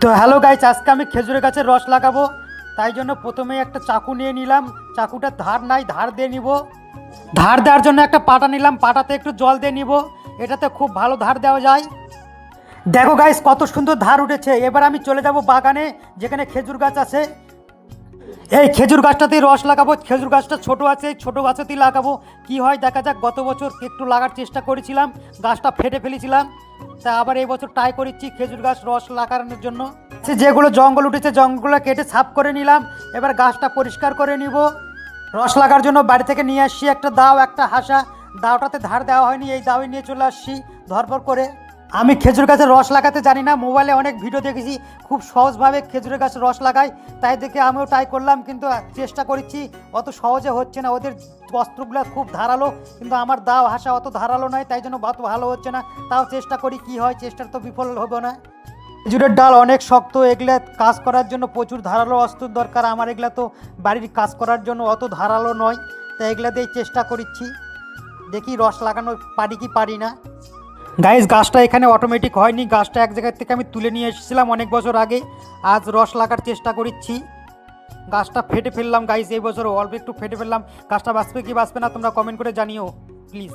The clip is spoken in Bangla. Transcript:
তো হ্যালো গাইস, আজকে আমি খেজুরের গাছের রস লাগাবো। তাই জন্য প্রথমেই একটা চাকু নিয়ে নিলাম। চাকুটা ধার নাই, ধার দিয়ে নিব। ধার দেওয়ার জন্য একটা পাটা নিলাম, পাটাতে একটু জল দিয়ে নিব। এটাতে খুব ভালো ধার দেওয়া যায়। দেখো গাইস, কত সুন্দর ধার উঠেছে। এবার আমি চলে যাব বাগানে, যেখানে খেজুর গাছ আছে। এই খেজুর গাছটাতেই রস লাগাবো। খেজুর গাছটা ছোট আছে, এই ছোট গাছেতেই লাগাবো। কি হয় দেখা যাক। গত বছর একটু লাগার চেষ্টা করেছিলাম, গাছটা ফেটে ফেলেছিলাম। তা আবার এই বছর ট্রাই করেছি খেজুর গাছ রস লাগানোর জন্য। যেগুলো জঙ্গল উঠেছে জঙ্গলগুলো কেটে সাফ করে নিলাম। এবার গাছটা পরিষ্কার করে নিব। রস লাগার জন্য বাড়ি থেকে নিয়ে আসছি একটা দাও, একটা হাসা। দাওটাতে ধার দেওয়া হয়নি, এই দাওই নিয়ে চলে আসছি ধরপর করে। আমি খেজুর গাছের রস লাগাতে জানি না, মোবাইলে অনেক ভিডিও দেখেছি খুব সহজভাবে খেজুরের গাছের রস লাগায়। তাই দেখে আমিও ট্রাই করলাম, কিন্তু চেষ্টা করেছি, অত সহজে হচ্ছে না। ওদের বস্ত্রগুলো খুব ধারালো, কিন্তু আমার দাও হাসা অত ধারালো নয়, তাই জন্য অত ভালো হচ্ছে না। তাও চেষ্টা করি, কি হয়, চেষ্টার তো বিফল হবে না। খেজুরের ডাল অনেক শক্ত, এগুলা কাজ করার জন্য প্রচুর ধারালো অস্ত্র দরকার। আমার এগুলা তো বাড়ির কাজ করার জন্য অত ধারালো নয়, তাই এগুলা দিয়েই চেষ্টা করছি। দেখি রস লাগানো পারি কি পারি না। গাইস, গাছটা এখানে অটোমেটিক হয়নি, গাছটা এক জায়গা থেকে আমি তুলে নিয়ে এসেছিলাম অনেক বছর আগে। আজ রস লাগার চেষ্টা করছি। গাছটা ফেটে ফেললাম গাইস, এই বছর অল্প একটু ফেটে ফেললাম। গাছটা বাঁচবে কি বাঁচবে না তোমরা কমেন্ট করে জানিও প্লিজ।